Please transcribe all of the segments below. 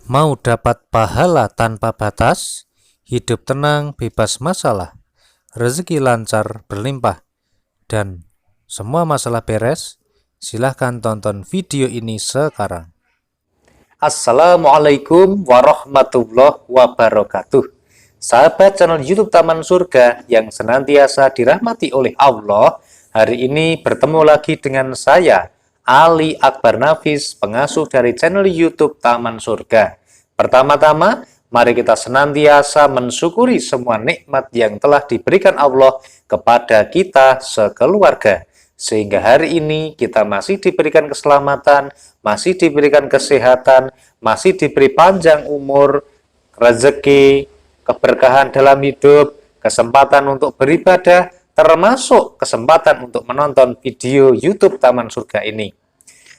Mau dapat pahala tanpa batas, hidup tenang, bebas masalah, rezeki lancar, berlimpah, dan semua masalah beres? Silahkan tonton video ini sekarang. Assalamualaikum warahmatullahi wabarakatuh. Sahabat channel YouTube Taman Surga yang senantiasa dirahmati oleh Allah, hari ini bertemu lagi dengan saya, Ali Akbar Nafis, pengasuh dari channel YouTube Taman Surga. Pertama-tama, mari kita senantiasa mensyukuri semua nikmat yang telah diberikan Allah kepada kita sekeluarga. Sehingga hari ini kita masih diberikan keselamatan, masih diberikan kesehatan, masih diberi panjang umur, rezeki, keberkahan dalam hidup, kesempatan untuk beribadah, termasuk kesempatan untuk menonton video YouTube Taman Surga ini.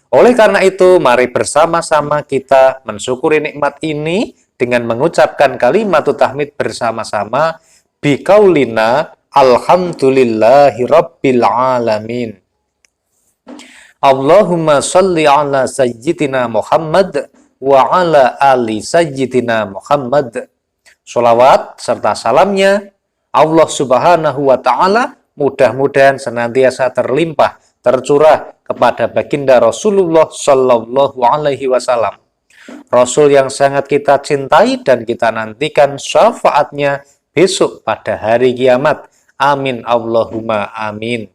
Oleh karena itu, mari bersama-sama kita mensyukuri nikmat ini dengan mengucapkan kalimat tahmid bersama-sama biqaulina alhamdulillahi rabbil alamin. Allahumma sholli ala sayyidina Muhammad wa ala ali sayyidina Muhammad. Sholawat serta salamnya Allah subhanahu wa ta'ala mudah-mudahan senantiasa terlimpah, tercurah kepada baginda Rasulullah Shallallahu Alaihi Wasallam. Rasul yang sangat kita cintai dan kita nantikan syafaatnya besok pada hari kiamat. Amin Allahumma amin.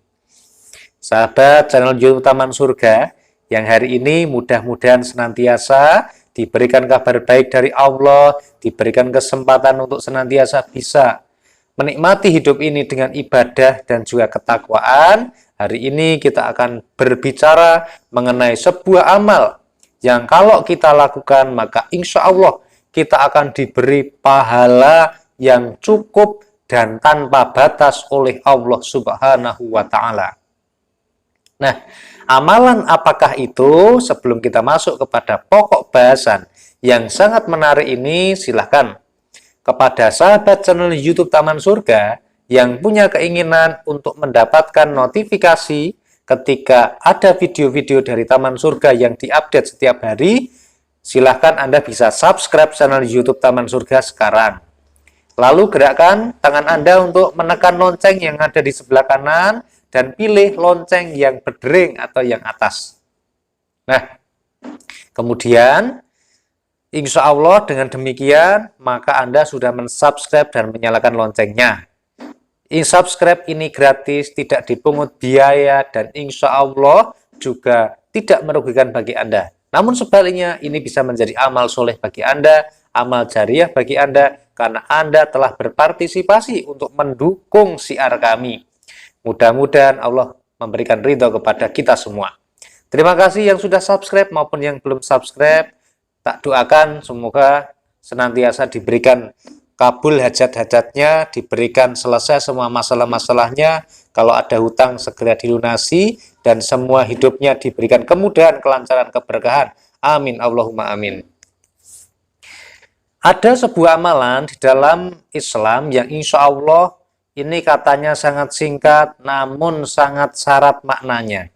Sahabat channel YouTube Taman Surga yang hari ini mudah-mudahan senantiasa diberikan kabar baik dari Allah, diberikan kesempatan untuk senantiasa bisa menikmati hidup ini dengan ibadah dan juga ketakwaan. Hari ini kita akan berbicara mengenai sebuah amal yang kalau kita lakukan maka insya Allah kita akan diberi pahala yang cukup dan tanpa batas oleh Allah Subhanahu wa Ta'ala. Nah, amalan apakah itu? Sebelum kita masuk kepada pokok bahasan yang sangat menarik ini, silahkan kepada sahabat channel YouTube Taman Surga yang punya keinginan untuk mendapatkan notifikasi ketika ada video-video dari Taman Surga yang diupdate setiap hari, silahkan Anda bisa subscribe channel YouTube Taman Surga sekarang. Lalu gerakkan tangan Anda untuk menekan lonceng yang ada di sebelah kanan dan pilih lonceng yang berdering atau yang atas. Nah, kemudian insya Allah dengan demikian maka Anda sudah mensubscribe dan menyalakan loncengnya. Subscribe ini gratis, tidak dipungut biaya dan insya Allah juga tidak merugikan bagi Anda. Namun sebaliknya ini bisa menjadi amal soleh bagi Anda, amal jariah bagi Anda karena Anda telah berpartisipasi untuk mendukung syiar kami. Mudah-mudahan Allah memberikan ridho kepada kita semua. Terima kasih yang sudah subscribe maupun yang belum subscribe. Tak doakan semoga senantiasa diberikan kabul hajat-hajatnya, diberikan selesai semua masalah-masalahnya. Kalau ada hutang segera dilunasi dan semua hidupnya diberikan kemudahan, kelancaran, keberkahan. Amin Allahumma amin. Ada sebuah amalan di dalam Islam yang insya Allah ini katanya sangat singkat namun sangat syarat maknanya.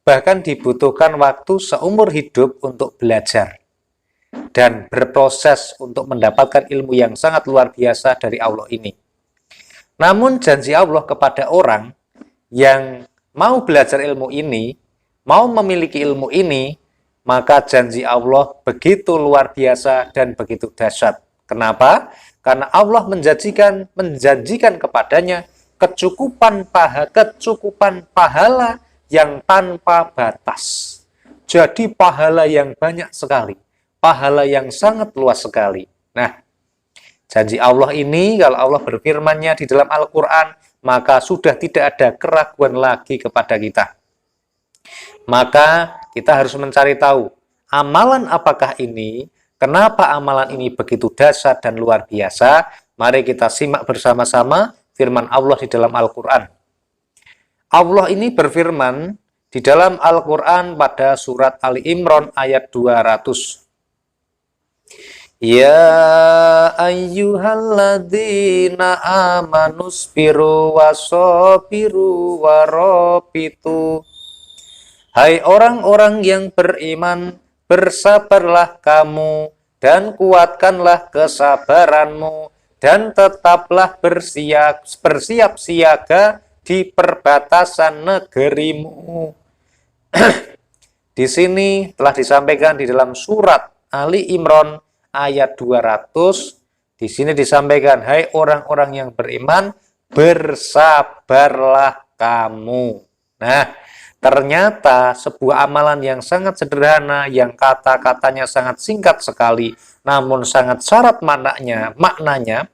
Bahkan dibutuhkan waktu seumur hidup untuk belajar dan berproses untuk mendapatkan ilmu yang sangat luar biasa dari Allah ini. Namun janji Allah kepada orang yang mau belajar ilmu ini, mau memiliki ilmu ini, maka janji Allah begitu luar biasa dan begitu dahsyat. Kenapa? Karena Allah menjanjikan kepadanya kecukupan pahala yang tanpa batas. Jadi pahala yang banyak sekali. Pahala yang sangat luas sekali. Nah, janji Allah ini kalau Allah berfirman-Nya di dalam Al-Quran, maka sudah tidak ada keraguan lagi kepada kita. Maka kita harus mencari tahu, amalan apakah ini? Kenapa amalan ini begitu dahsyat dan luar biasa? Mari kita simak bersama-sama firman Allah di dalam Al-Quran. Allah ini berfirman di dalam Al-Quran pada surat Ali Imran ayat 200. Ya ayyuhalladzina amanusbiru wasobiru warobitu. Hai orang-orang yang beriman, bersabarlah kamu dan kuatkanlah kesabaranmu, dan tetaplah bersiap siaga di perbatasan negerimu. Di sini telah disampaikan di dalam surat Ali Imran ayat 200. Di sini disampaikan, hai orang-orang yang beriman, bersabarlah kamu. Nah, ternyata sebuah amalan yang sangat sederhana, yang kata-katanya sangat singkat sekali, namun sangat syarat maknanya,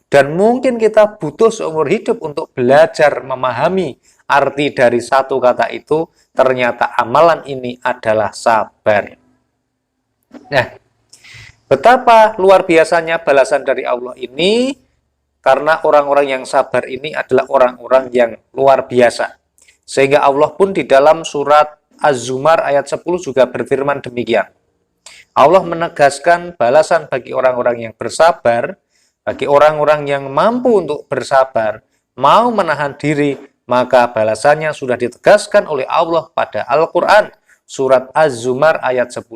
dan mungkin kita butuh seumur hidup untuk belajar memahami arti dari satu kata itu. Ternyata amalan ini adalah sabar. Nah, betapa luar biasanya balasan dari Allah ini, karena orang-orang yang sabar ini adalah orang-orang yang luar biasa. Sehingga Allah pun di dalam surat Az-Zumar ayat 10 juga berfirman demikian. Allah menegaskan balasan bagi orang-orang yang bersabar, bagi orang-orang yang mampu untuk bersabar, mau menahan diri, maka balasannya sudah ditegaskan oleh Allah pada Al-Quran, surat Az-Zumar ayat 10.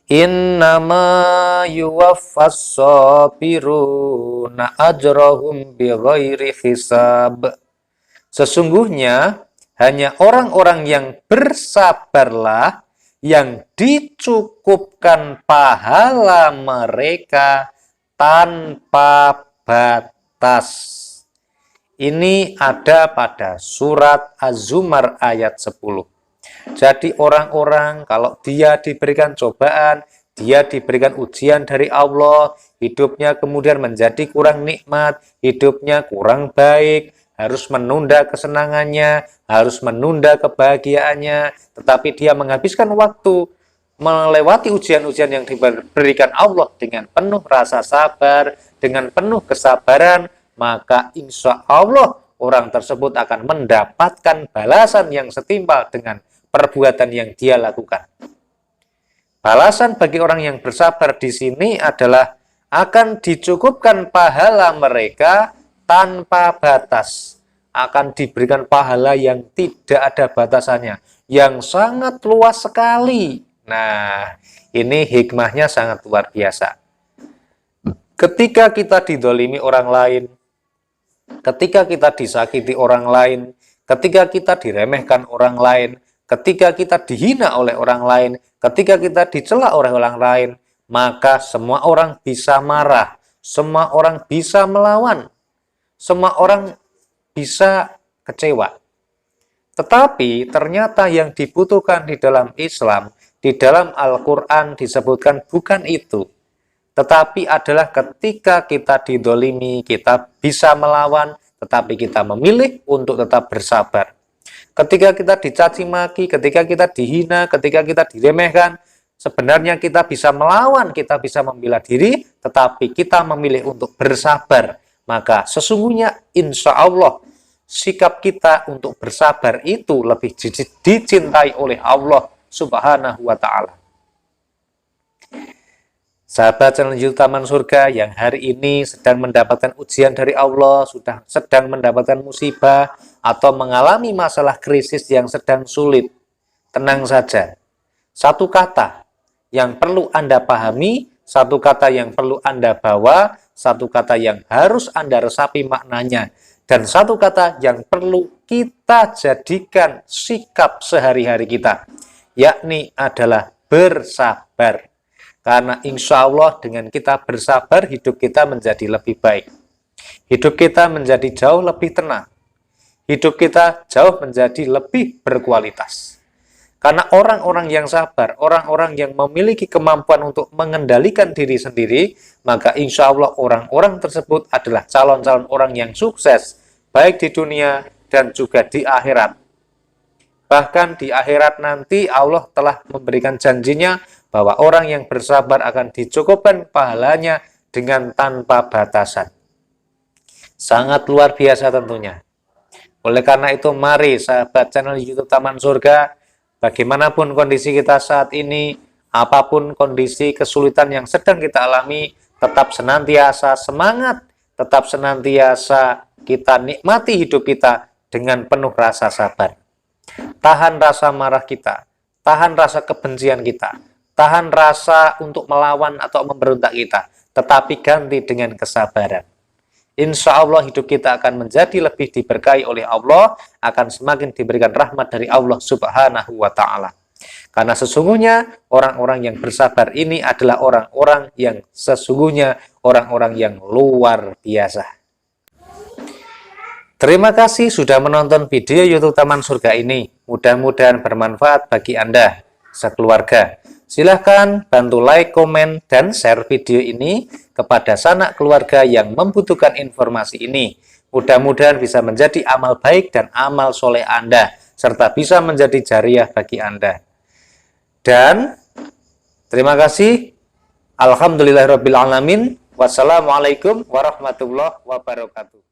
Innama yuwaffas sabiruna ajrahum bighairi hisab. Sesungguhnya hanya orang-orang yang bersabarlah yang dicukupkan pahala mereka tanpa batas. Ini ada pada surat Az-Zumar ayat 10. Jadi orang-orang kalau dia diberikan cobaan, dia diberikan ujian dari Allah, hidupnya kemudian menjadi kurang nikmat, hidupnya kurang baik, harus menunda kesenangannya, harus menunda kebahagiaannya, tetapi dia menghabiskan waktu melewati ujian-ujian yang diberikan Allah dengan penuh rasa sabar, dengan penuh kesabaran, maka insya Allah orang tersebut akan mendapatkan balasan yang setimpal dengan perbuatan yang dia lakukan. Balasan bagi orang yang bersabar di sini adalah akan dicukupkan pahala mereka tanpa batas, akan diberikan pahala yang tidak ada batasannya, yang sangat luas sekali. Nah, ini hikmahnya sangat luar biasa. Ketika kita didolimi orang lain, ketika kita disakiti orang lain, ketika kita diremehkan orang lain, ketika kita dihina oleh orang lain, ketika kita dicela oleh orang lain, maka semua orang bisa marah, semua orang bisa melawan, semua orang bisa kecewa. Tetapi ternyata yang dibutuhkan di dalam Islam, di dalam Al-Quran disebutkan bukan itu. Tetapi adalah ketika kita didolimi, kita bisa melawan, tetapi kita memilih untuk tetap bersabar. Ketika kita dicaci maki, ketika kita dihina, ketika kita diremehkan, sebenarnya kita bisa melawan, kita bisa membela diri, tetapi kita memilih untuk bersabar. Maka sesungguhnya insya Allah sikap kita untuk bersabar itu lebih dicintai oleh Allah Subhanahu wa Ta'ala. Sahabat channel YouTube Taman Surga yang hari ini sedang mendapatkan ujian dari Allah, sudah sedang mendapatkan musibah, atau mengalami masalah krisis yang sedang sulit, tenang saja. Satu kata yang perlu Anda pahami, satu kata yang perlu Anda bawa, satu kata yang harus Anda resapi maknanya, dan satu kata yang perlu kita jadikan sikap sehari-hari kita, yakni adalah bersabar. Karena insya Allah dengan kita bersabar, hidup kita menjadi lebih baik. Hidup kita menjadi jauh lebih tenang. Hidup kita jauh menjadi lebih berkualitas. Karena orang-orang yang sabar, orang-orang yang memiliki kemampuan untuk mengendalikan diri sendiri, maka insya Allah orang-orang tersebut adalah calon-calon orang yang sukses, baik di dunia dan juga di akhirat. Bahkan di akhirat nanti Allah telah memberikan janjinya bahwa orang yang bersabar akan dicukupkan pahalanya dengan tanpa batasan. Sangat luar biasa tentunya. Oleh karena itu, mari sahabat channel YouTube Taman Surga, bagaimanapun kondisi kita saat ini, apapun kondisi kesulitan yang sedang kita alami, tetap senantiasa semangat, tetap senantiasa kita nikmati hidup kita dengan penuh rasa sabar. Tahan rasa marah kita, tahan rasa kebencian kita, tahan rasa untuk melawan atau memberontak kita, tetapi ganti dengan kesabaran. Insya Allah hidup kita akan menjadi lebih diberkahi oleh Allah, akan semakin diberikan rahmat dari Allah Subhanahu wa Ta'ala. Karena sesungguhnya orang-orang yang bersabar ini adalah orang-orang yang sesungguhnya orang-orang yang luar biasa. Terima kasih sudah menonton video YouTube Taman Surga ini. Mudah-mudahan bermanfaat bagi Anda sekeluarga. Silahkan bantu like, komen, dan share video ini kepada sanak keluarga yang membutuhkan informasi ini. Mudah-mudahan bisa menjadi amal baik dan amal soleh Anda, serta bisa menjadi jariah bagi Anda. Dan terima kasih. Alhamdulillahirrabbilalamin. Wassalamualaikum warahmatullahi wabarakatuh.